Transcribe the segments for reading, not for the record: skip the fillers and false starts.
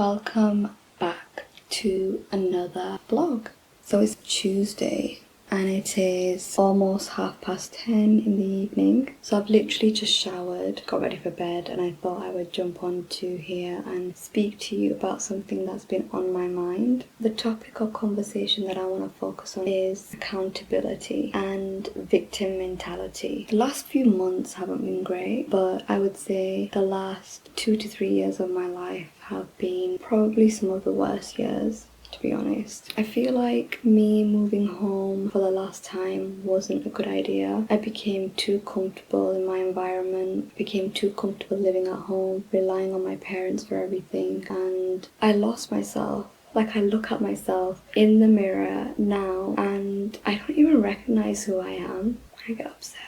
Welcome back to another vlog. So it's Tuesday and it is almost 10:30 in the evening. So I've literally just showered, got ready for bed, and I thought I would jump onto here and speak to you about something that's been on my mind. The topic of conversation that I want to focus on is accountability and victim mentality. The last few months haven't been great, but I would say the last 2 to 3 years of my life have been probably some of the worst years, to be honest. I feel like me moving home for the last time wasn't a good idea. I became too comfortable in my environment, became too comfortable living at home, relying on my parents for everything, and I lost myself. Like, I look at myself in the mirror now and I don't even recognize who I am. I get upset.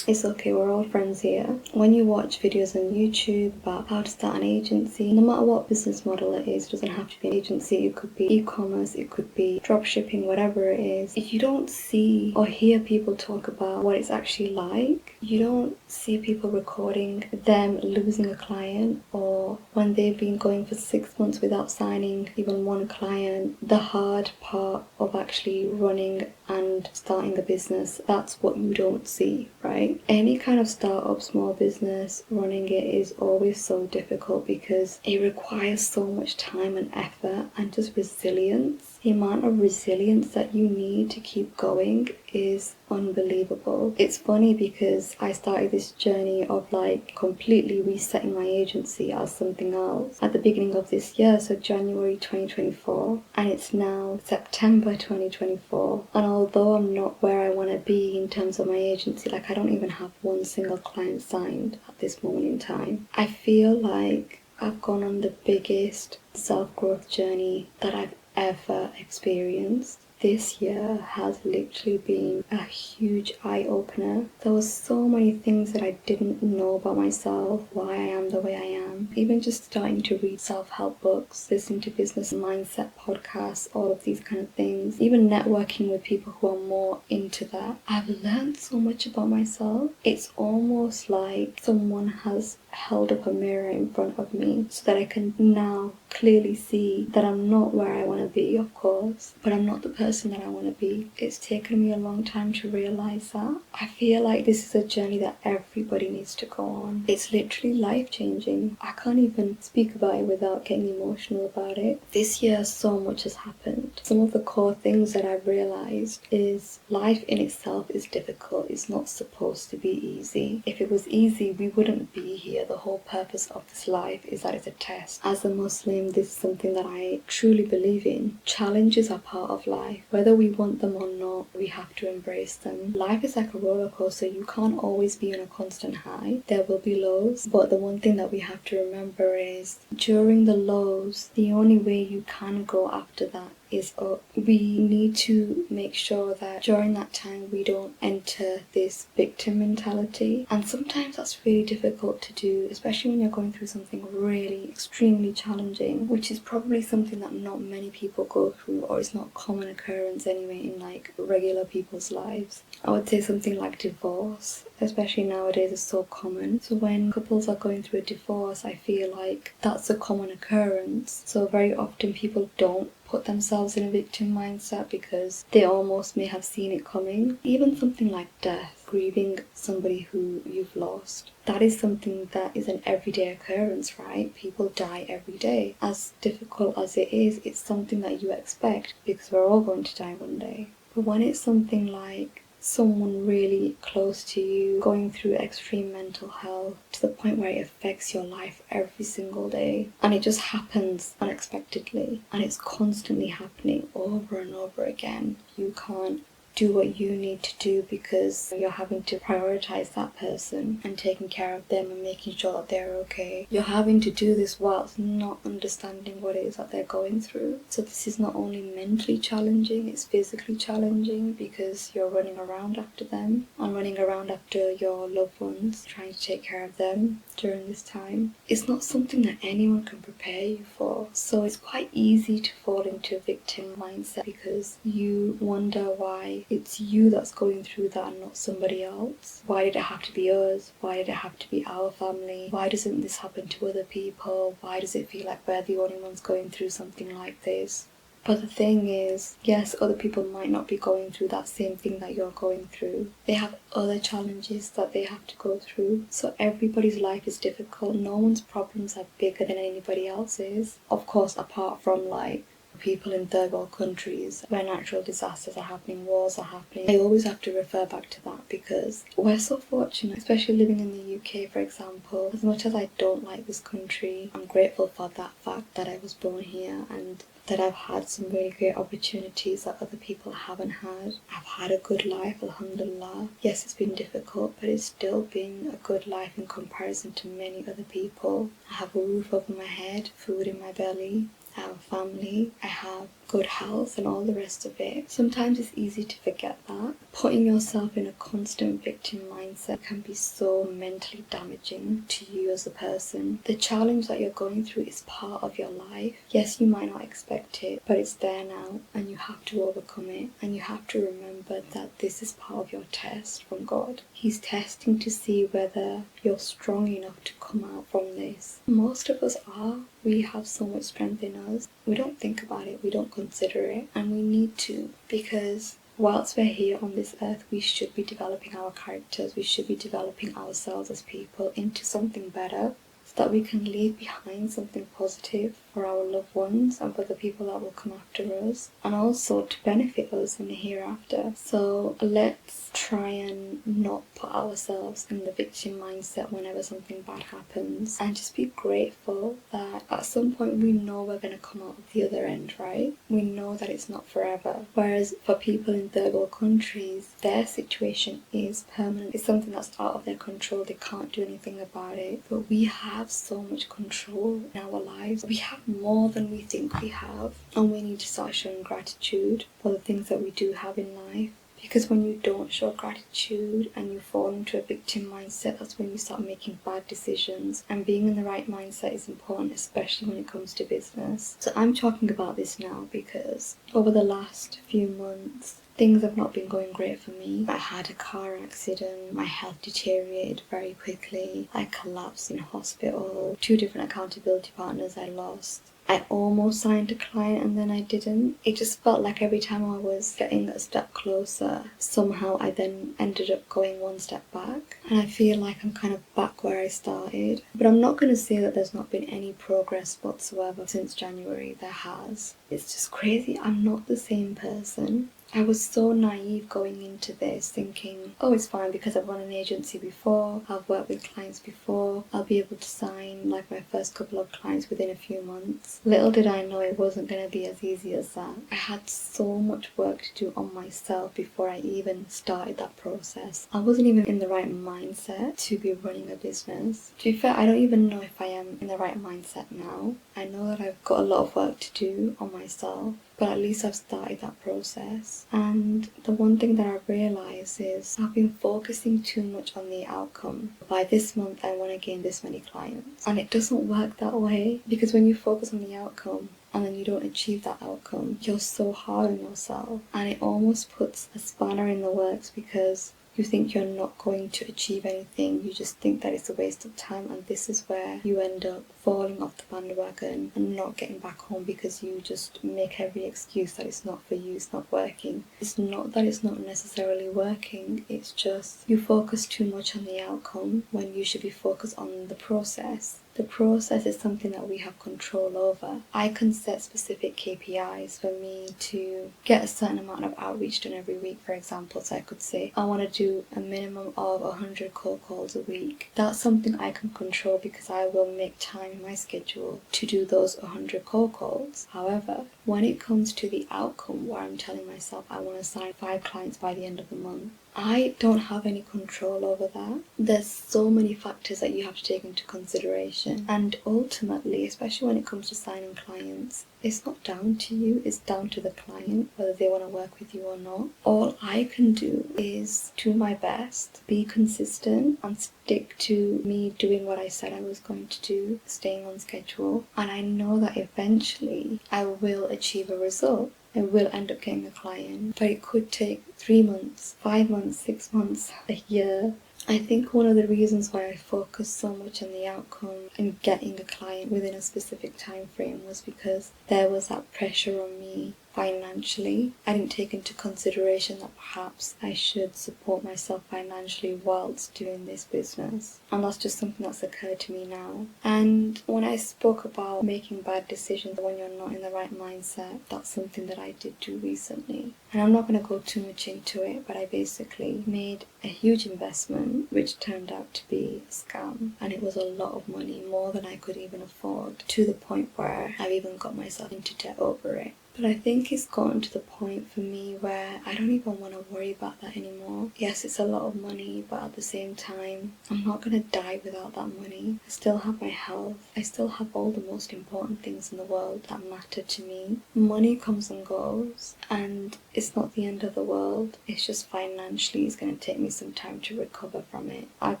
It's okay, we're all friends here. When you watch videos on YouTube about how to start an agency, no matter what business model it is, it doesn't have to be an agency, it could be e-commerce, it could be dropshipping, whatever it is. If you don't see or hear people talk about what it's actually like, you don't see people recording them losing a client, or when they've been going for 6 months without signing even one client, the hard part of actually running and starting a business, that's what you don't see, right? Any kind of startup, small business, running it is always so difficult because it requires so much time and effort and just resilience. The amount of resilience that you need to keep going is unbelievable. It's funny because I started this journey of like completely resetting my agency as something else at the beginning of this year, so January 2024, and it's now September 2024, and although I'm not where I want to be in terms of my agency, like I don't even have one single client signed at this moment in time, I feel like I've gone on the biggest self-growth journey that I've ever experienced. This year has literally been a huge eye-opener. There were so many things that I didn't know about myself, why I am the way I am. Even just starting to read self-help books, listening to business mindset podcasts, all of these kind of things. Even networking with people who are more into that. I've learned so much about myself. It's almost like someone has held up a mirror in front of me so that I can now clearly see that I'm not where I want to be, of course, but I'm not the person that I want to be. It's taken me a long time to realize that. I feel like this is a journey that everybody needs to go on. It's literally life-changing. I can't even speak about it without getting emotional about it. This year so much has happened. Some of the core things that I've realized is life in itself is difficult. It's not supposed to be easy. If it was easy, we wouldn't be here. The whole purpose of this life is that it's a test. As a Muslim, this is something that I truly believe in. Challenges are part of life. Whether we want them or not, we have to embrace them. Life is like a roller coaster. You can't always be on a constant high. There will be lows, but the one thing that we have to remember is during the lows, the only way you can go after that is up. We need to make sure that during that time we don't enter this victim mentality, and sometimes that's really difficult to do, especially when you're going through something really extremely challenging, which is probably something that not many people go through, or it's not a common occurrence anyway in like regular people's lives. I would say something like divorce, especially nowadays, is so common. So when couples are going through a divorce, I feel like that's a common occurrence. So very often people don't put themselves in a victim mindset because they almost may have seen it coming. Even something like death, grieving somebody who you've lost, that is something that is an everyday occurrence, right? People die every day. As difficult as it is, it's something that you expect because we're all going to die one day. But when it's something like someone really close to you going through extreme mental health to the point where it affects your life every single day, and it just happens unexpectedly and it's constantly happening over and over again, you can't do what you need to do because you're having to prioritize that person and taking care of them and making sure that they're okay. You're having to do this whilst not understanding what it is that they're going through. So this is not only mentally challenging, it's physically challenging because you're running around after them and running around after your loved ones, trying to take care of them during this time. It's not something that anyone can prepare you for. So it's quite easy to fall into a victim mindset because you wonder why It's you that's going through that and not somebody else. Why did it have to be us? Why did it have to be our family? Why doesn't this happen to other people? Why does it feel like we're the only ones going through something like this? But the thing is, yes, other people might not be going through that same thing that you're going through. They have other challenges that they have to go through. So everybody's life is difficult. No one's problems are bigger than anybody else's. Of course, apart from like people in third world countries where natural disasters are happening, wars are happening. I always have to refer back to that because we're so fortunate, especially living in the UK, for example. As much as I don't like this country, I'm grateful for that fact that I was born here and that I've had some really great opportunities that other people haven't had. I've had a good life, alhamdulillah. Yes, it's been difficult, but it's still been a good life in comparison to many other people. I have a roof over my head, food in my belly, I have a family, I have good health and all the rest of it. Sometimes it's easy to forget that. Putting yourself in a constant victim mindset can be so mentally damaging to you as a person. The challenge that you're going through is part of your life. Yes, you might not expect it, but it's there now and you have to overcome it. And you have to remember that this is part of your test from God. He's testing to see whether you're strong enough to come out from this. Most of us are. We have so much strength in us. We don't think about it, we don't consider it, and we need to, because whilst we're here on this earth, we should be developing our characters, we should be developing ourselves as people into something better, so that we can leave behind something positive for our loved ones and for the people that will come after us, and also to benefit us in the hereafter. So let's try and not put ourselves in the victim mindset whenever something bad happens, and just be grateful that at some point we know we're going to come out of the other end, right? We know that it's not forever. Whereas for people in third world countries, their situation is permanent. It's something that's out of their control. They can't do anything about it. But we have so much control in our lives. We have more than we think we have, and we need to start showing gratitude for the things that we do have in life. Because when you don't show gratitude and you fall into a victim mindset, that's when you start making bad decisions. And being in the right mindset is important, especially when it comes to business. So I'm talking about this now because over the last few months, things have not been going great for me. I had a car accident, my health deteriorated very quickly, I collapsed in hospital, 2 different accountability partners I lost. I almost signed a client and then I didn't. It just felt like every time I was getting a step closer, somehow I then ended up going 1 step back. And I feel like I'm kind of back where I started. But I'm not going to say that there's not been any progress whatsoever since January. There has. It's just crazy. I'm not the same person. I was so naive going into this, thinking, oh, it's fine because I've run an agency before, I've worked with clients before, I'll be able to sign like my first couple of clients within a few months. Little did I know it wasn't going to be as easy as that. I had so much work to do on myself before I even started that process. I wasn't even in the right mindset to be running a business. To be fair, I don't even know if I am in the right mindset now. I know that I've got a lot of work to do on myself, but at least I've started that process. And the one thing that I've realised is I've been focusing too much on the outcome. By this month I want to gain this many clients. And it doesn't work that way, because when you focus on the outcome and then you don't achieve that outcome, you're so hard on yourself. And it almost puts a spanner in the works, because you think you're not going to achieve anything, you just think that it's a waste of time, and this is where you end up falling off the bandwagon and not getting back home because you just make every excuse that it's not for you, it's not working. It's not that it's not necessarily working, it's just you focus too much on the outcome when you should be focused on the process. The process is something that we have control over. I can set specific KPIs for me to get a certain amount of outreach done every week, for example. So I could say I want to do a minimum of 100 cold calls a week. That's something I can control because I will make time in my schedule to do those 100 cold calls. However, when it comes to the outcome where I'm telling myself I want to sign 5 clients by the end of the month, I don't have any control over that. There's so many factors that you have to take into consideration, and ultimately, especially when it comes to signing clients, it's not down to you, it's down to the client whether they want to work with you or not. All I can do is do my best, be consistent and stick to me doing what I said I was going to do, staying on schedule, and I know that eventually I will achieve a result. I will end up getting a client, but it could take 3 months, 5 months, 6 months, a year. I think one of the reasons why I focused so much on the outcome and getting a client within a specific time frame was because there was that pressure on me financially. I didn't take into consideration that perhaps I should support myself financially whilst doing this business. And that's just something that's occurred to me now. And when I spoke about making bad decisions when you're not in the right mindset, that's something that I did do recently. And I'm not going to go too much into it, but I basically made a huge investment which turned out to be a scam. And it was a lot of money, more than I could even afford, to the point where I've even got myself into debt over it. But I think it's gotten to the point for me where I don't even want to worry about that anymore. Yes, it's a lot of money, but at the same time, I'm not going to die without that money. I still have my health. I still have all the most important things in the world that matter to me. Money comes and goes, and it's not the end of the world. It's just financially it's going to take me some time to recover from it. I've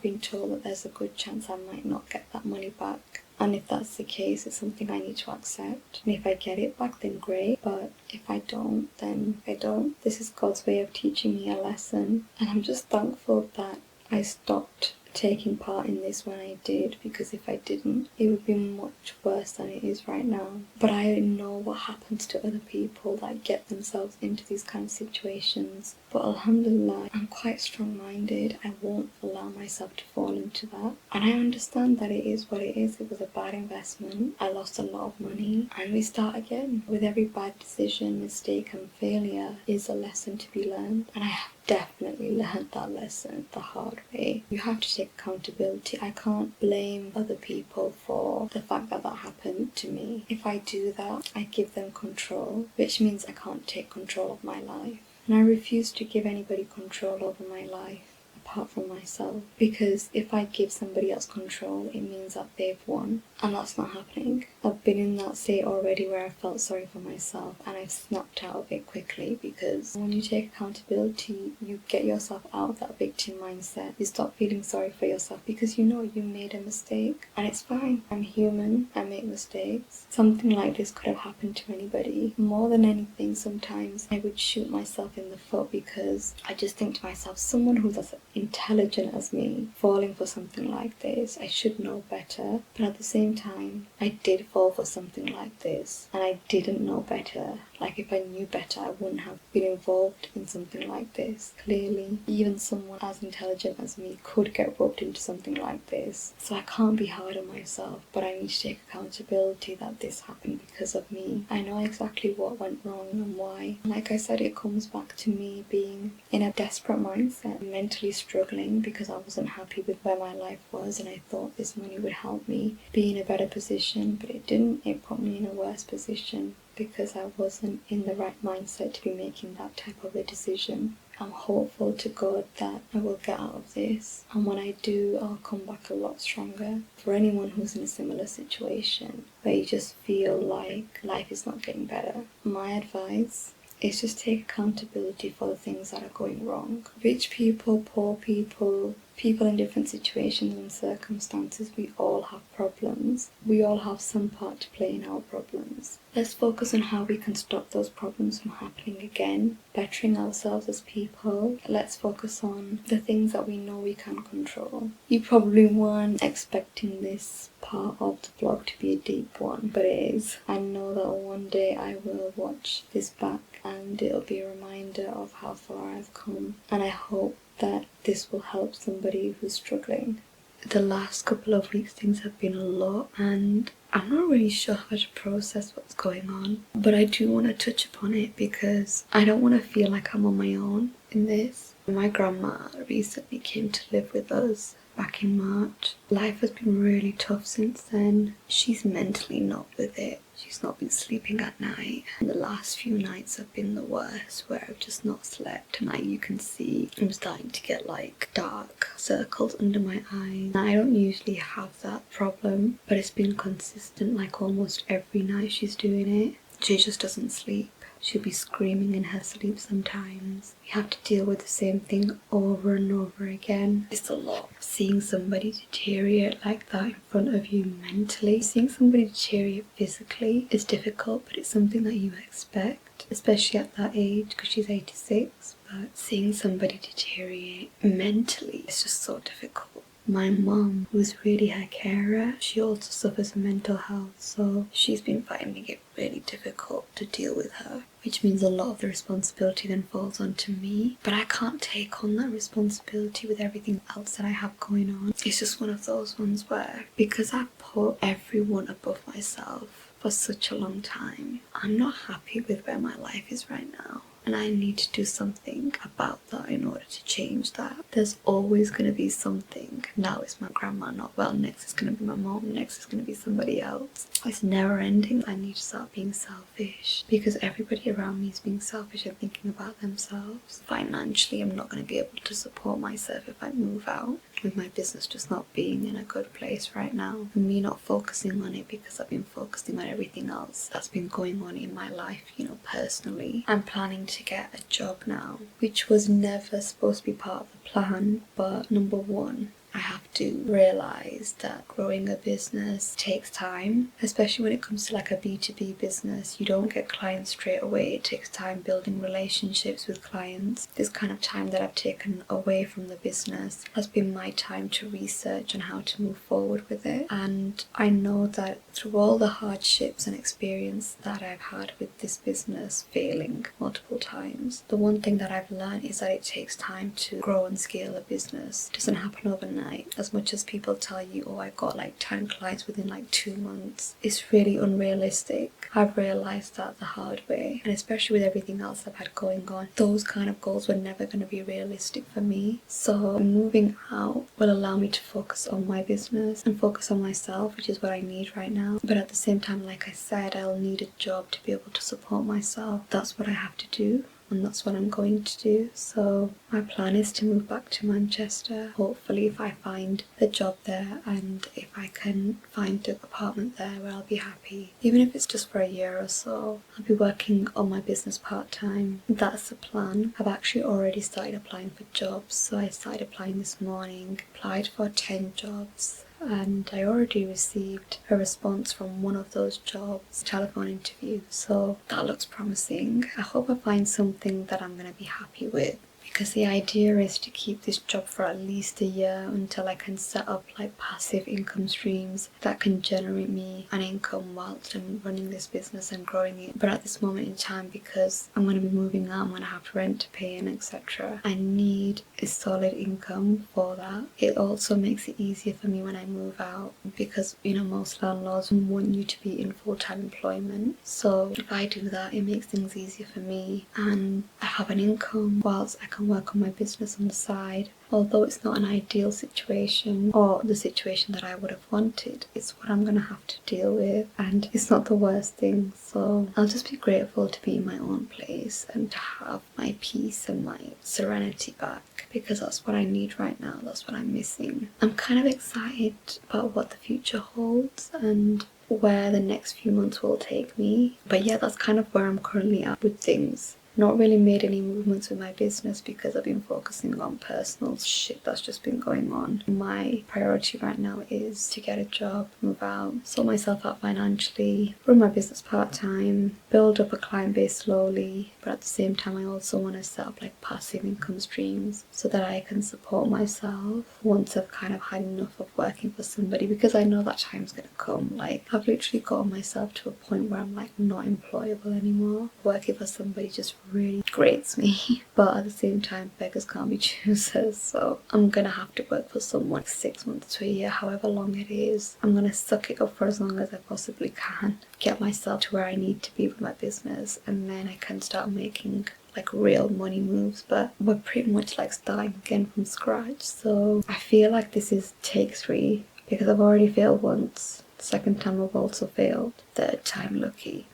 been told that there's a good chance I might not get that money back. And if that's the case, it's something I need to accept. And if I get it back, then great. But if I don't, then I don't. This is God's way of teaching me a lesson. And I'm just thankful that I stopped taking part in this when I did, because if I didn't, it would be much worse than it is right now. But I know what happens to other people that get themselves into these kind of situations. But alhamdulillah, I'm quite strong-minded. I won't allow myself to fall into that. And I understand that it is what it is. It was a bad investment. I lost a lot of money. And we start again. With every bad decision, mistake and failure is a lesson to be learned. And I have definitely learned that lesson the hard way. You have to take accountability. I can't blame other people for the fact that that happened to me. If I do that, I give them control, which means I can't take control of my life. And I refuse to give anybody control over my life apart from myself, because if I give somebody else control, it means that they've won, and that's not happening. I've been in that state already where I felt sorry for myself, and I've snapped out of it quickly, because when you take accountability, you get yourself out of that victim mindset. You stop feeling sorry for yourself because you know you made a mistake, and it's fine. I'm human, I make mistakes. Something like this could have happened to anybody. More than anything, sometimes I would shoot myself in the foot, because I just think to myself, someone who's as intelligent as me falling for something like this, I should know better. But at the same time, I did fall for something like this, and I didn't know better. Like, if I knew better, I wouldn't have been involved in something like this. Clearly, even someone as intelligent as me could get roped into something like this. So I can't be hard on myself, but I need to take accountability that this happened because of me. I know exactly what went wrong and why. Like I said, it comes back to me being in a desperate mindset, mentally struggling because I wasn't happy with where my life was, and I thought this money would help me be in a better position, but it didn't. It put me in a worse position, because I wasn't in the right mindset to be making that type of a decision. I'm hopeful to God that I will get out of this, and when I do, I'll come back a lot stronger. For anyone who's in a similar situation where you just feel like life is not getting better, my advice is just take accountability for the things that are going wrong. Rich people, poor people, people in different situations and circumstances, we all have problems. We all have some part to play in our problems. Let's focus on how we can stop those problems from happening again, bettering ourselves as people. Let's focus on the things that we know we can control. You probably weren't expecting this part of the vlog to be a deep one, but it is. I know that one day I will watch this back and it'll be a reminder of how far I've come, and I hope that this will help somebody who's struggling. The last couple of weeks things have been a lot, and I'm not really sure how to process what's going on, but I do want to touch upon it because I don't want to feel like I'm on my own in this. My grandma recently came to live with us back in March. Life has been really tough since then. She's mentally not with it. She's not been sleeping at night, and the last few nights have been the worst, where I've just not slept. Tonight you can see I'm starting to get like dark circles under my eyes. I don't usually have that problem, but it's been consistent, like almost every night she's doing it. She just doesn't sleep. She'll be screaming in her sleep sometimes. You have to deal with the same thing over and over again. It's a lot. Seeing somebody deteriorate like that in front of you mentally, seeing somebody deteriorate physically is difficult, but it's something that you expect, especially at that age, because she's 86. But seeing somebody deteriorate mentally is just so difficult. My mum, who's really her carer, she also suffers from mental health, so she's been finding it really difficult to deal with her, which means a lot of the responsibility then falls onto me. But I can't take on that responsibility with everything else that I have going on. It's just one of those ones where, because I've put everyone above myself for such a long time, I'm not happy with where my life is right now. And I need to do something about that in order to change that. There's always going to be something. Now it's my grandma not well, next it's going to be my mom, next it's going to be somebody else. It's never ending. I need to start being selfish because everybody around me is being selfish and thinking about themselves. Financially, I'm not going to be able to support myself if I move out, with my business just not being in a good place right now, and me not focusing on it because I've been focusing on everything else that's been going on in my life, personally. I'm planning to get a job now, which was never supposed to be part of the plan, but number one, I have to realise that growing a business takes time, especially when it comes to like a B2B business. You don't get clients straight away. It takes time building relationships with clients. This kind of time that I've taken away from the business has been my time to research on how to move forward with it. And I know that through all the hardships and experience that I've had with this business failing multiple times, the one thing that I've learned is that it takes time to grow and scale a business. It doesn't happen overnight. As much as people tell you, oh, I got like 10 clients within like 2 months, it's really unrealistic. I've realised that the hard way, and especially with everything else I've had going on, those kind of goals were never going to be realistic for me. So moving out will allow me to focus on my business and focus on myself, which is what I need right now. But at the same time, like I said, I'll need a job to be able to support myself. That's what I have to do, and that's what I'm going to do. So my plan is to move back to Manchester, hopefully if I find a job there and if I can find an apartment there where I'll be happy. Even if it's just for a year or so, I'll be working on my business part-time. That's the plan. I've actually already started applying for jobs, so I started applying this morning, applied for 10 jobs. And I already received a response from one of those jobs, telephone interview, so that looks promising. I hope I find something that I'm going to be happy with, because the idea is to keep this job for at least a year until I can set up like passive income streams that can generate me an income whilst I'm running this business and growing it. But at this moment in time, because I'm going to be moving out, I'm going to have rent to pay and etc., I need a solid income for that. It also makes it easier for me when I move out because most landlords want you to be in full-time employment. So if I do that, it makes things easier for me and I have an income whilst I can work on my business on the side. Although it's not an ideal situation or the situation that I would have wanted, it's what I'm going to have to deal with, and it's not the worst thing. So I'll just be grateful to be in my own place and to have my peace and my serenity back, because that's what I need right now. That's what I'm missing. I'm kind of excited about what the future holds and where the next few months will take me. But yeah, that's kind of where I'm currently at with things. Not really made any movements with my business because I've been focusing on personal shit that's just been going on. My priority right now is to get a job, move out, sort myself out financially, run my business part-time, build up a client base slowly, but at the same time I also want to set up like passive income streams so that I can support myself once I've kind of had enough of working for somebody, because I know that time's gonna come. Like, I've literally gotten myself to a point where I'm like not employable anymore. Working for somebody just really grates me. But at the same time, beggars can't be choosers, so I'm gonna have to work for someone 6 months to a year, however long it is. I'm gonna suck it up for as long as I possibly can, get myself to where I need to be with my business, and then I can start making like real money moves. But we're pretty much like starting again from scratch, so I feel like this is take 3 because I've already failed once. The second time I've also failed. Third time lucky.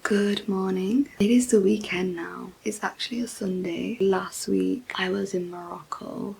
Good morning. It is the weekend now. It's actually a Sunday. Last week I was in Morocco.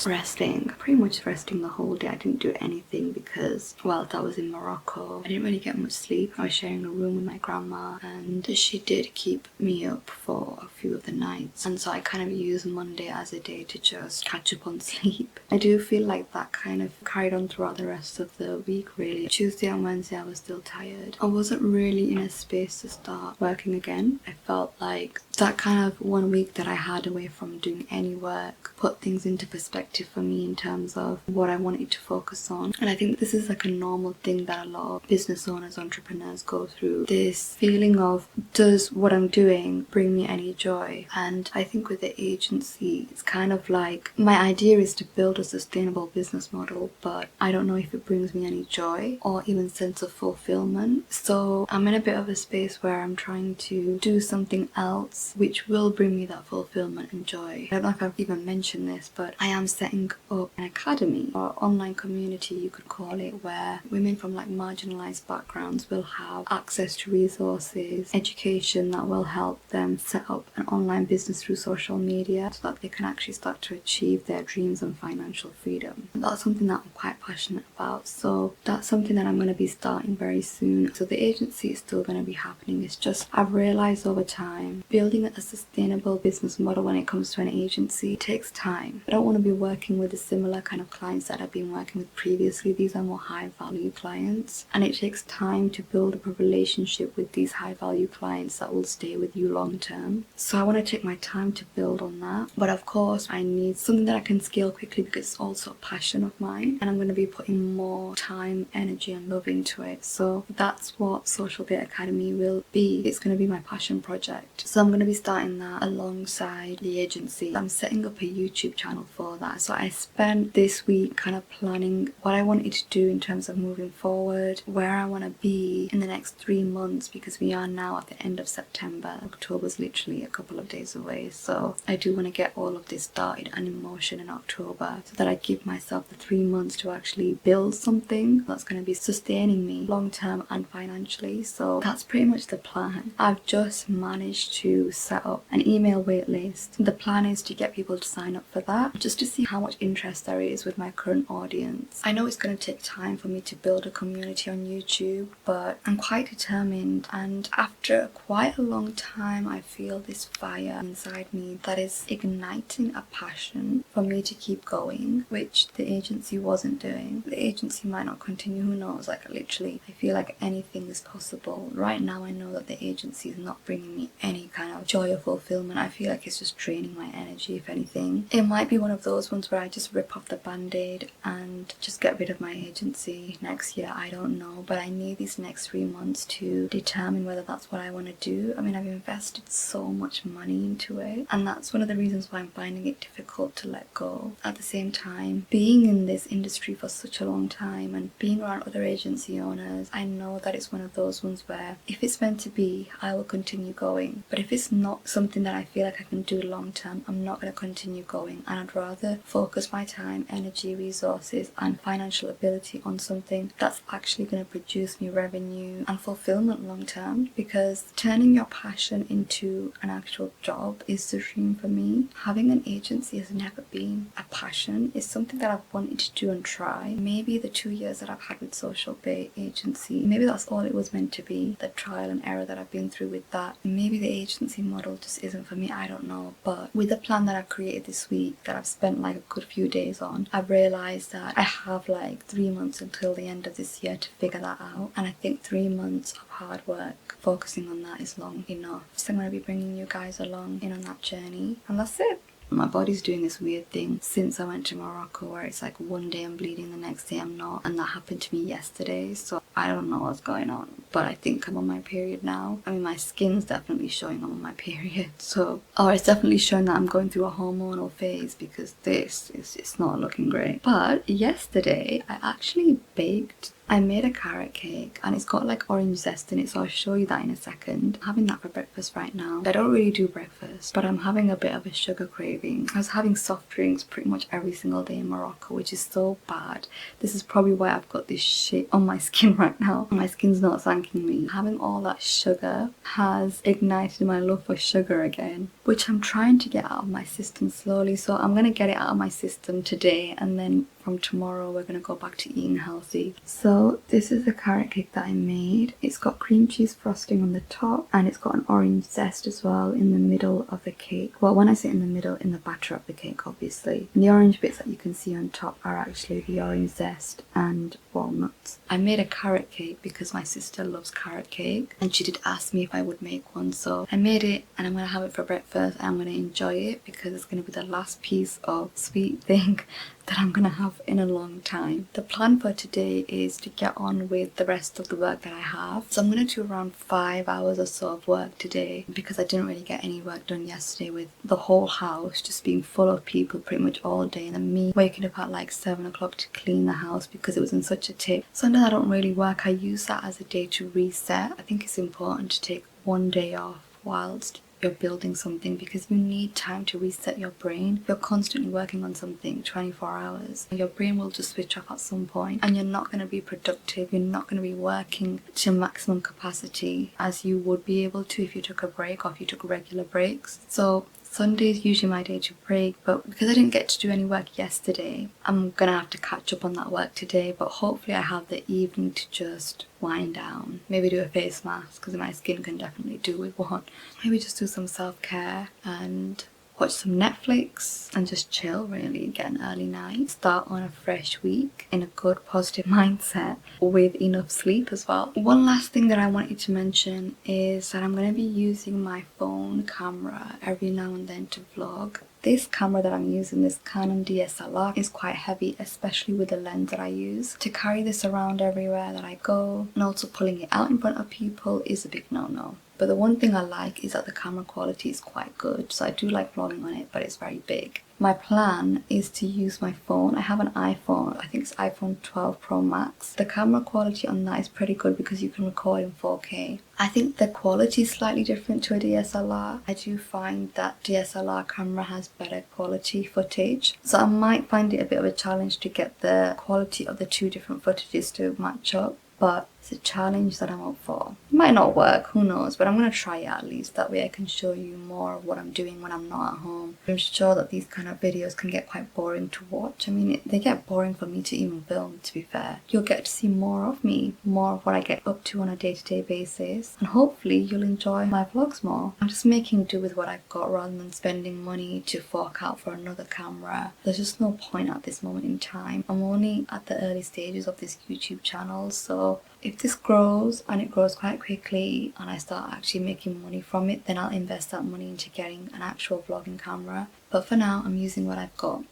just resting, pretty much resting the whole day. I didn't do anything because, well, I was in Morocco. I didn't really get much sleep. I was sharing a room with my grandma, and she did keep me up for a few of the nights, and so I kind of used Monday as a day to just catch up on sleep. I do feel like that kind of carried on throughout the rest of the week, really. Tuesday and Wednesday I was still tired. I wasn't really in a space to start working again. I felt like that kind of 1 week that I had away from doing any work put things into perspective for me in terms of what I wanted to focus on. And I think this is like a normal thing that a lot of business owners, entrepreneurs go through. This feeling of, does what I'm doing bring me any joy? And I think with the agency, it's kind of like, my idea is to build a sustainable business model, but I don't know if it brings me any joy or even sense of fulfillment. So I'm in a bit of a space where I'm trying to do something else which will bring me that fulfillment and joy. I don't know if I've even mentioned this, but I am setting up an academy or online community, you could call it, where women from like marginalized backgrounds will have access to resources, education that will help them set up an online business through social media so that they can actually start to achieve their dreams and financial freedom. And that's something that I'm quite passionate about, so that's something that I'm going to be starting very soon. So the agency is still going to be happening. It's just, I've realized over time, building a sustainable business model when it comes to an agency takes time. I don't want to be working with the similar kind of clients that I've been working with previously. These are more high value clients, and it takes time to build up a relationship with these high value clients that will stay with you long term. So I want to take my time to build on that, but of course I need something that I can scale quickly because it's also a passion of mine, and I'm going to be putting more time, energy and love into it. So that's what Social Bit Academy will be. It's going to be my passion project. So I'm going to be starting that alongside the agency. I'm setting up a YouTube channel for that. So I spent this week kind of planning what I wanted to do in terms of moving forward, where I want to be in the next 3 months, because we are now at the end of September. October's literally a couple of days away. So I do want to get all of this started and in motion in October, so that I give myself the 3 months to actually build something that's going to be sustaining me long term and financially. So that's pretty much the plan. I've just managed to set up an email wait list. The plan is to get people to sign up for that, just to see how much interest there is with my current audience. I know it's going to take time for me to build a community on YouTube, but I'm quite determined, and after quite a long time I feel this fire inside me that is igniting a passion for me to keep going, which the agency wasn't doing. The agency might not continue, who knows? Like, literally, I feel like anything is possible. Right now I know that the agency is not bringing me any kind of joy or fulfillment. I feel like it's just draining my energy, if anything. It might be one of those ones where I just rip off the band-aid and just get rid of my agency next year. I don't know, but I need these next 3 months to determine whether that's what I want to do. I mean, I've invested so much money into it, and that's one of the reasons why I'm finding it difficult to let go. At the same time, being in this industry for such a long time and being around other agency owners, I know that it's one of those ones where if it's meant to be, I will continue going. But if it's not something that I feel like I can do long term, I'm not going to continue going, and I'd rather focus my time, energy, resources and financial ability on something that's actually going to produce me revenue and fulfillment long term, because turning your passion into an actual job is the dream for me. Having an agency has never been a passion. It's something that I've wanted to do and try. Maybe the 2 years that I've had with Social Bit Agency, maybe that's all it was meant to be, the trial and error that I've been through with that. Maybe the agency model just isn't for me, I don't know. But with the plan that I've created this week, that I've spent like a good few days on, I've realised that I have like 3 months until the end of this year to figure that out, and I think 3 months of hard work focusing on that is long enough. So I'm going to be bringing you guys along in on that journey, and that's it. My body's doing this weird thing since I went to Morocco, where it's like one day I'm bleeding, the next day I'm not, and that happened to me yesterday, so I don't know what's going on, but I think I'm on my period now. I mean, my skin's definitely showing I'm on my period, so, or it's definitely showing that I'm going through a hormonal phase, because it's not looking great. But yesterday I actually baked I made a carrot cake and it's got like orange zest in it, so I'll show you that in a second. I'm having that for breakfast right now. I don't really do breakfast, but I'm having a bit of a sugar craving. I was having soft drinks pretty much every single day in Morocco, which is so bad. This is probably why I've got this shit on my skin right now. My skin's not thanking me. Having all that sugar has ignited my love for sugar again, which I'm trying to get out of my system slowly. So I'm gonna get it out of my system today, and then from tomorrow we're gonna go back to eating healthy. So this is the carrot cake that I made. It's got cream cheese frosting on the top and it's got an orange zest as well in the middle of the cake. Well, when I say in the middle, in the batter of the cake obviously. And the orange bits that you can see on top are actually the orange zest and walnuts. I made a carrot cake because my sister loves carrot cake and she did ask me if I would make one, so I made it and I'm gonna have it for breakfast and I'm gonna enjoy it because it's gonna be the last piece of sweet thing that I'm gonna have in a long time. The plan for today is to get on with the rest of the work that I have. So I'm gonna do around 5 hours or so of work today because I didn't really get any work done yesterday with the whole house just being full of people pretty much all day, and then me waking up at like 7 o'clock to clean the house because it was in such a tip. Sunday I don't really work. I use that as a day to reset. I think it's important to take one day off whilst you're building something because you need time to reset your brain. If you're constantly working on something 24 hours, your brain will just switch off at some point and you're not going to be productive. You're not going to be working to maximum capacity as you would be able to if you took a break or if you took regular breaks. So Sunday is usually my day to break, but because I didn't get to do any work yesterday, I'm gonna have to catch up on that work today, but hopefully I have the evening to just wind down. Maybe do a face mask because my skin can definitely do with one. Maybe just do some self-care and watch some Netflix and just chill really, get an early night, start on a fresh week in a good positive mindset with enough sleep as well. One last thing that I wanted to mention is that I'm going to be using my phone camera every now and then to vlog. This camera that I'm using, this Canon DSLR, is quite heavy, especially with the lens that I use. To carry this around everywhere that I go and also pulling it out in front of people is a big no-no. But the one thing I like is that the camera quality is quite good, so I do like vlogging on it, but it's very big. My plan is to use my phone. I have an iPhone, I think it's iPhone 12 Pro Max. The camera quality on that is pretty good because you can record in 4K. I think the quality is slightly different to a DSLR. I do find that DSLR camera has better quality footage, so I might find it a bit of a challenge to get the quality of the two different footages to match up. But it's a challenge that I'm up for. It might not work, who knows, but I'm going to try it at least. That way I can show you more of what I'm doing when I'm not at home. I'm sure that these kind of videos can get quite boring to watch. I mean, they get boring for me to even film, to be fair. You'll get to see more of me, more of what I get up to on a day-to-day basis. And hopefully you'll enjoy my vlogs more. I'm just making do with what I've got rather than spending money to fork out for another camera. There's just no point at this moment in time. I'm only at the early stages of this YouTube channel, so if this grows and it grows quite quickly and I start actually making money from it, then I'll invest that money into getting an actual vlogging camera. But for now, I'm using what I've got.